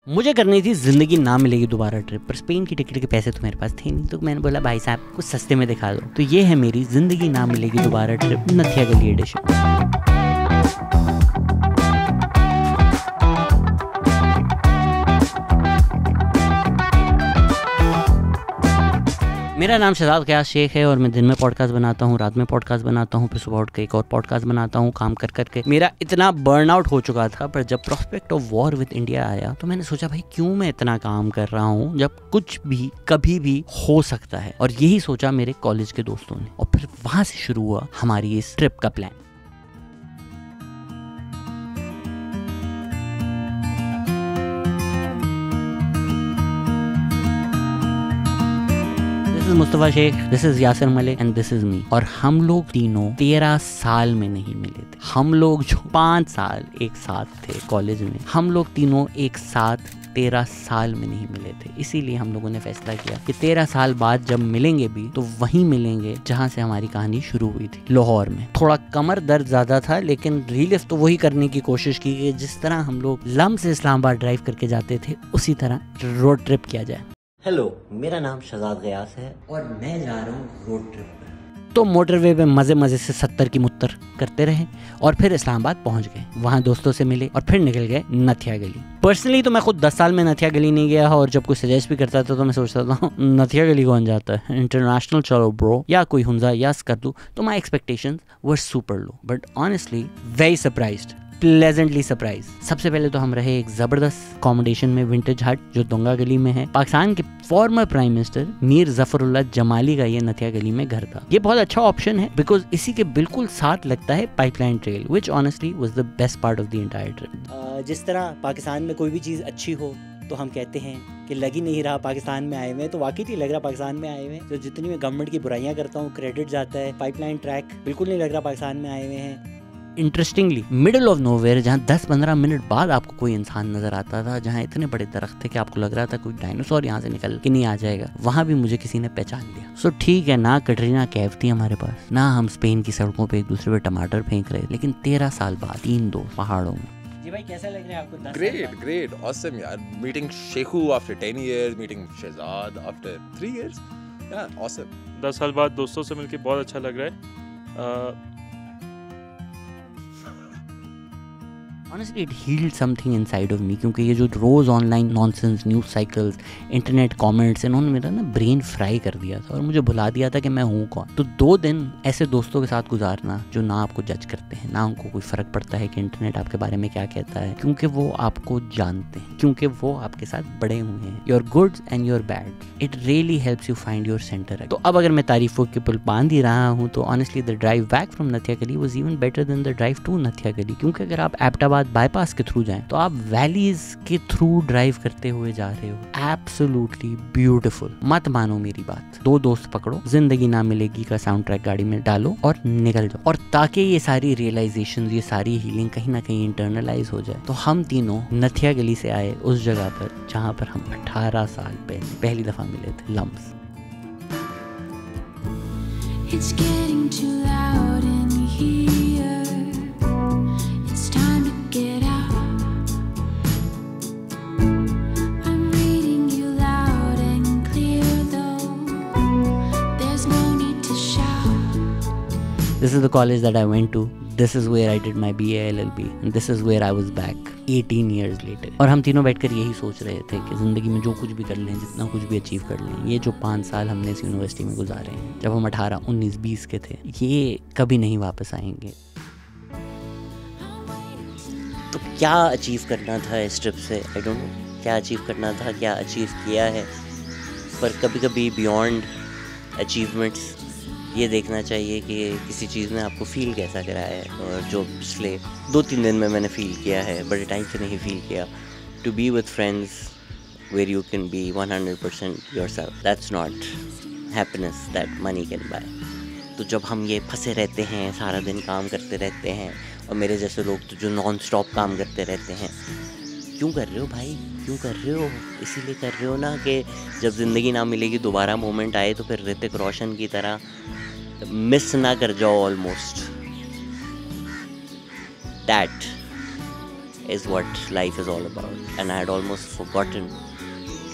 मुझे करनी थी जिंदगी ना मिलेगी दोबारा ट्रिप, पर स्पेन की टिकट के पैसे तो मेरे पास थे नहीं, तो मैंने बोला भाई साहब कुछ सस्ते में दिखा दो। तो ये है मेरी जिंदगी ना मिलेगी दोबारा ट्रिप नथिया गली एडिशन। मेरा नाम शहजाद ग़यास शेख है और मैं दिन में पॉडकास्ट बनाता हूँ, रात में पॉडकास्ट बनाता हूँ, फिर सुबह उठ के एक और पॉडकास्ट बनाता हूँ। काम कर करके मेरा इतना बर्नआउट हो चुका था, पर जब prospect of war with India आया तो मैंने सोचा भाई क्यों मैं इतना काम कर रहा हूँ जब कुछ भी कभी भी हो सकता है। और यही सोचा मेरे कॉलेज के दोस्तों ने, और फिर वहाँ से शुरू हुआ हमारी इस ट्रिप का plan. This is Mustafa Sheikh, this is Yasir Malik and this is me. और हम लोग तीनों 13 साल में नहीं मिले थे। हम लोग जो 5 साल एक साथ थे कॉलेज में, हम लोग तीनों एक साथ 13 साल में नहीं मिले थे। इसीलिए हम लोगों ने फैसला किया कि 13 साल बाद जब मिलेंगे भी तो वहीं मिलेंगे जहां से हमारी कहानी शुरू हुई थी, लाहौर में। थोड़ा कमर दर्द ज्यादा था, लेकिन रिलीफ तो वही करने की कोशिश की कि जिस तरह हम लोग लम से इस्लामाबाद ड्राइव करके जाते थे उसी तरह रोड ट्रिप किया जाए। हेलो, मेरा नाम शहजाद ग़यास है और मैं जा रहा हूँ रोड ट्रिप पर। तो मोटरवे पे मजे मजे से 70 की मुत्तर करते रहे और फिर इस्लामाबाद पहुंच गए। वहां दोस्तों से मिले और फिर निकल गए नथिया गली। पर्सनली तो मैं खुद 10 साल में नथिया गली नहीं गया और जब कोई सजेस्ट भी करता था तो मैं सोचता था नथिया गली कौन जाता है, इंटरनेशनल चलो ब्रो, या कोई हुंजा या स्कर्दू। तो माई expectations were super low, but honestly very surprised, pleasantly surprise. सबसे पहले तो हम रहे एक जबरदस्त अकोमोडेशन में, विंटेज हट, जो दुंगा गली में है। पाकिस्तान के former prime minister Mir Zafrullah Jamali का ये नथिया गली में घर था। ये बहुत अच्छा ऑप्शन है बिकॉज इसी के बिल्कुल साथ लगता है pipeline trail, which honestly was the best part of the entire trip. जिस तरह पाकिस्तान में कोई भी चीज़ अच्छी हो तो हम कहते हैं कि लग ही नहीं रहा पाकिस्तान में आए हुए, तो वाकई नहीं लग रहा पाकिस्तान में आए हुए। तो जितनी मैं गवर्नमेंट की बुराइयां करता हूँ क्रेडिट जाता है, पाइपलाइन ट्रैक बिल्कुल नहीं लग रहा पाकिस्तान में आए हुए हैं। इंटरेस्टिंगली मिडिल ऑफ नोवेयर, जहाँ 10-15 मिनट बाद आपको कोई इंसान नजर आता था, जहाँ इतने बड़े दरख्त थे कि आपको लग रहा था कोई डायनासोर यहाँ से निकल के नहीं आ जाएगा, वहाँ भी मुझे किसी ने पहचान लिया। सो ठीक है, ना कटरीना कैफ थी हमारे पास, ना हम स्पेन की सड़कों पे एक दूसरे पे टमाटर फेंक रहे, लेकिन 13 साल बाद 3 दोस्त पहाड़ों में। जी भाई, कैसा लग रहा है आपको? Great, awesome यार। Meeting Shehu after 10 years, meeting Shehzad after 3 years, yeah, awesome। 10 साल बाद दोस्तों से मिलके बहुत अच्छा लग रहा है। Honestly, it healed something inside of me, क्योंकि ये जो रोज़ online nonsense news cycles, internet comments, इन्होंने मेरा ना ब्रेन फ्राई कर दिया था और मुझे भुला दिया था कि मैं हूँ कौन। तो 2 दिन ऐसे दोस्तों के साथ गुजारना जो ना आपको जज करते हैं, ना उनको कोई फ़र्क पड़ता है कि इंटरनेट आपके बारे में क्या कहता है, क्योंकि वो आपको जानते हैं, क्योंकि वो आपके साथ बड़े हुए हैं, your goods and your bad, it really helps you find your centre. तो अब अगर मैं तारीफों के पुल बांध ही रहा हूँ तो honestly the drive back from Nathia Gali was even better than the drive to Nathia Gali, क्योंकि अगर आप एबटाबाद बाईपास के थ्रू जाएं तो आप वैलीज के थ्रू ड्राइव करते हुए जा रहे हो। Absolutely beautiful. मत मानो मेरी बात, 2 दोस्त पकड़ो, जिंदगी ना मिलेगी का साउंड ट्रैक गाड़ी में डालो और निकल जाओ। और ताकि ये सारी रियलाइजेशन, ये सारी हीलिंग कहीं ना कहीं इंटरनलाइज हो जाए, तो हम तीनों नथिया गली से आए उस जगह पर जहाँ पर हम 18 साल पहले पहली दफा मिले थे, lumps. It's getting too loud in here. It's time to get out. I'm reading you loud and clear though. There's no need to shout. This is the college that I went to. This is where I did my BA LLB and this is where I was back 18 years later. और हम तीनों बैठकर यही सोच रहे थे कि ज़िंदगी में जो कुछ भी कर लें, जितना कुछ भी अचीव कर लें, ये जो 5 साल हमने इस यूनिवर्सिटी में गुजारे हैं, जब हम 18, 19, 20 के थे, ये कभी नहीं वापस आएंगे। तो क्या अचीव करना था इस ट्रिप से? आई डोंट नो क्या अचीव करना था, क्या अचीव किया है, पर कभी कभी बियॉन्ड अचीवमेंट्स ये देखना चाहिए कि किसी चीज़ ने आपको फील कैसा कराया है। और जो पिछले 2-3 दिन में मैंने फ़ील किया है, बड़े टाइम से नहीं फ़ील किया, to be with friends where you can be 100% yourself, that's not happiness that money can buy. तो जब हम ये फंसे रहते हैं, सारा दिन काम करते रहते हैं, और मेरे जैसे लोग तो जो नॉन स्टॉप काम करते रहते हैं, क्यों कर रहे हो भाई, क्यों कर रहे हो? इसीलिए कर रहे हो ना कि जब ज़िंदगी ना मिलेगी दोबारा मोमेंट आए तो फिर ऋतिक रोशन की तरह मिस ना कर जाओ almost. That is what life is all about, and I had almost forgotten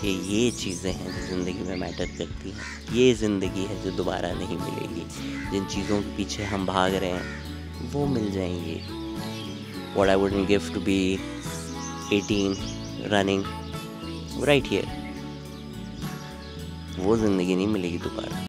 कि ये चीज़ें हैं जो ज़िंदगी में मैटर करती हैं। ये ज़िंदगी है जो दोबारा नहीं मिलेगी। जिन चीज़ों के पीछे हम भाग रहे हैं वो मिल जाएंगी। What I wouldn't give to be 18 running right here, वो ज़िंदगी नहीं मिलेगी दोबारा।